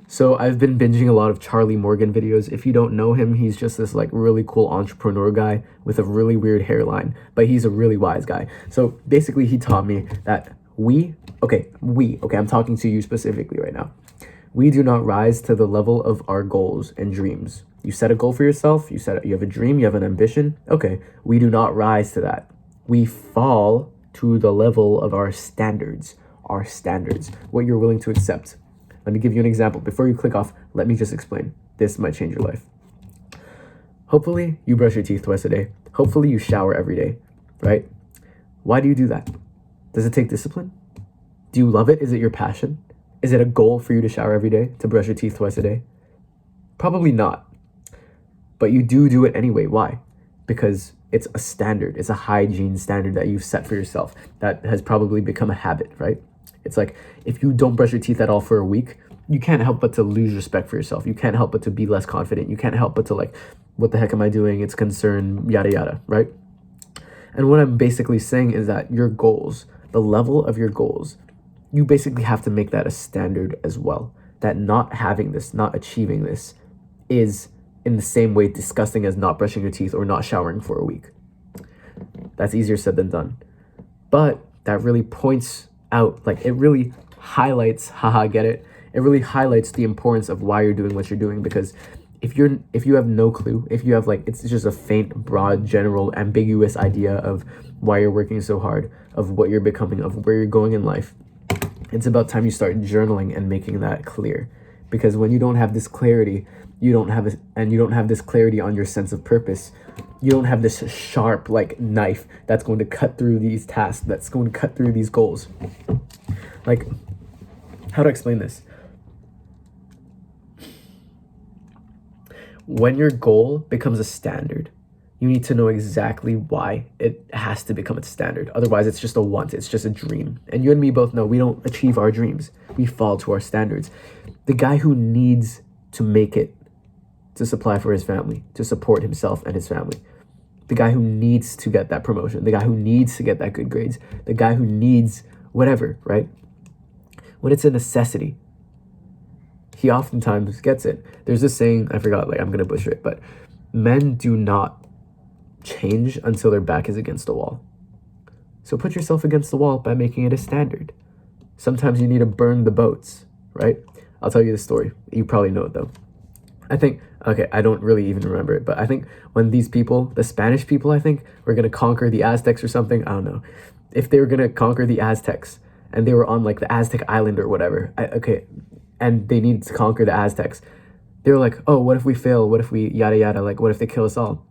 So I've been binging a lot of Charlie Morgan videos. If you don't know him, he's just this like really cool entrepreneur guy with a really weird hairline, but he's a really wise guy. So basically he taught me that okay, I'm talking to you specifically right now. We do not rise to the level of our goals and dreams. You set a goal for yourself, you have a dream, you have an ambition. Okay, we do not rise to that. We fall to the level of our standards, what you're willing to accept. Let me give you an example. Before you click off, let me just explain. This might change your life. Hopefully, you brush your teeth twice a day. Hopefully, you shower every day, right? Why do you do that? Does it take discipline? Do you love it? Is it your passion? Is it a goal for you to shower every day, to brush your teeth twice a day? Probably not. But you do it anyway. Why? Because it's a standard. It's a hygiene standard that you've set for yourself that has probably become a habit, right? It's like if you don't brush your teeth at all for a week, you can't help but to lose respect for yourself. You can't help but to be less confident. You can't help but to like, what the heck am I doing? It's concern, yada, yada, right? And what I'm basically saying is that your goals, the level of your goals, you basically have to make that a standard as well. That not having this, not achieving this is in the same way disgusting as not brushing your teeth or not showering for a week. That's easier said than done. But that really points out, like it really highlights, get it? It really highlights the importance of why you're doing what you're doing, because if you have no clue, if you have like, it's just a faint, broad, general, ambiguous idea of why you're working so hard, of what you're becoming, of where you're going in life, it's about time you start journaling and making that clear. Because when you don't have this clarity, you don't have this clarity on your sense of purpose, you don't have this sharp like knife that's going to cut through these tasks, that's going to cut through these goals. Like, how to explain this? When your goal becomes a standard, you need to know exactly why it has to become a standard. Otherwise, it's just a want, it's just a dream. And you and me both know we don't achieve our dreams. We fall to our standards. The guy who needs to make it to supply for his family, to support himself and his family. The guy who needs to get that promotion, the guy who needs to get that good grades, the guy who needs whatever, right? When it's a necessity, he oftentimes gets it. There's this saying, I forgot, like I'm gonna butcher it, but men do not change until their back is against the wall. So put yourself against the wall by making it a standard. Sometimes you need to burn the boats, right? I'll tell you the story. You probably know it though. I don't really even remember it, but I think when these people, the Spanish people, I think, were going to conquer the Aztecs or something, I don't know. If they were going to conquer the Aztecs and they were on like the Aztec island or whatever, and they needed to conquer the Aztecs, they were like, oh, what if we fail? What if we yada yada? Like, what if they kill us all?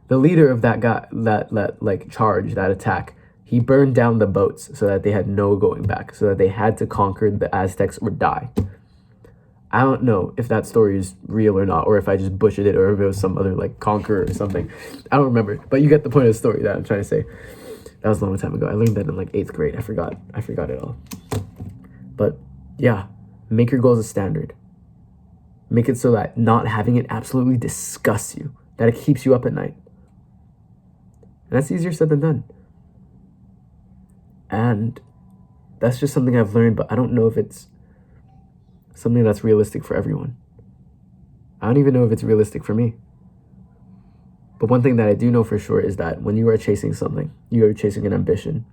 The leader of that guy, that like charge, that attack, he burned down the boats so that they had no going back, so that they had to conquer the Aztecs or die. I don't know if that story is real or not, or if I just butchered it, or if it was some other like conqueror or something. I don't remember, but you get the point of the story that I'm trying to say. That was a long time ago. I learned that in like 8th grade. I forgot it all. But yeah, make your goals a standard. Make it so that not having it absolutely disgusts you, that it keeps you up at night. And that's easier said than done. And that's just something I've learned, but I don't know if it's something that's realistic for everyone. I don't even know if it's realistic for me. But one thing that I do know for sure is that when you are chasing something, you are chasing an ambition,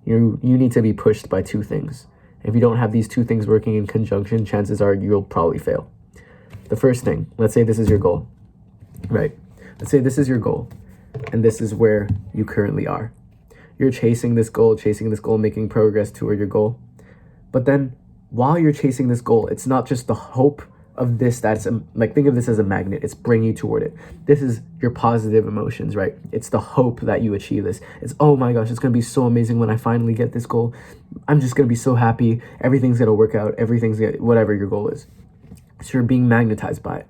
you need to be pushed by two things. If you don't have these two things working in conjunction, chances are you'll probably fail. The first thing, let's say this is your goal, right? Let's say this is your goal, and this is where you currently are. You're chasing this goal, making progress toward your goal. But then while you're chasing this goal, it's not just the hope of this that's like, think of this as a magnet. It's bringing you toward it. This is your positive emotions, right? It's the hope that you achieve this. It's, oh my gosh, it's going to be so amazing when I finally get this goal. I'm just going to be so happy. Everything's going to work out. Whatever your goal is. So you're being magnetized by it.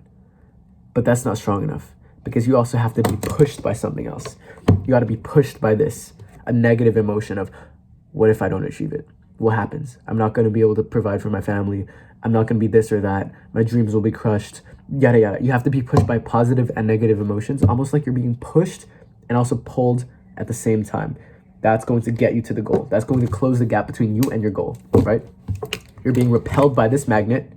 But that's not strong enough, because you also have to be pushed by something else. You got to be pushed by this, a negative emotion of, what if I don't achieve it? What happens? I'm not going to be able to provide for my family. I'm not going to be this or that. My dreams will be crushed. Yada, yada. You have to be pushed by positive and negative emotions, almost like you're being pushed and also pulled at the same time. That's going to get you to the goal. That's going to close the gap between you and your goal, right? You're being repelled by this magnet,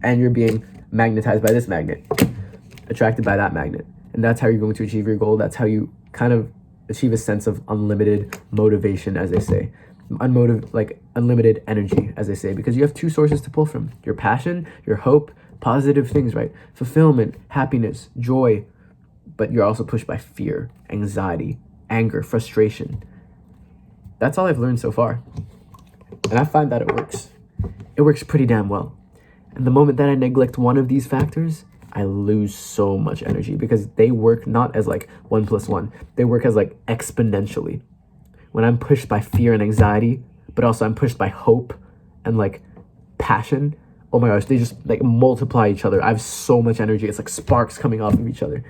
and you're being magnetized by this magnet, attracted by that magnet. And that's how you're going to achieve your goal. That's how you kind of achieve a sense of unlimited motivation, as they say. Unlimited energy, as they say, because you have two sources to pull from: your passion, your hope, positive things, right? Fulfillment, happiness, joy. But you're also pushed by fear, anxiety, anger, frustration. That's all I've learned so far. And I find that it works. It works pretty damn well. And the moment that I neglect one of these factors, I lose so much energy, because they work not as like 1 + 1. They work as like exponentially. When I'm pushed by fear and anxiety, but also I'm pushed by hope and like passion, oh my gosh, they just like multiply each other. I have so much energy. It's like sparks coming off of each other.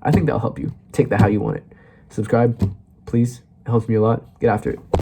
I think that'll help you. Take that how you want it. Subscribe, please. It helps me a lot. Get after it.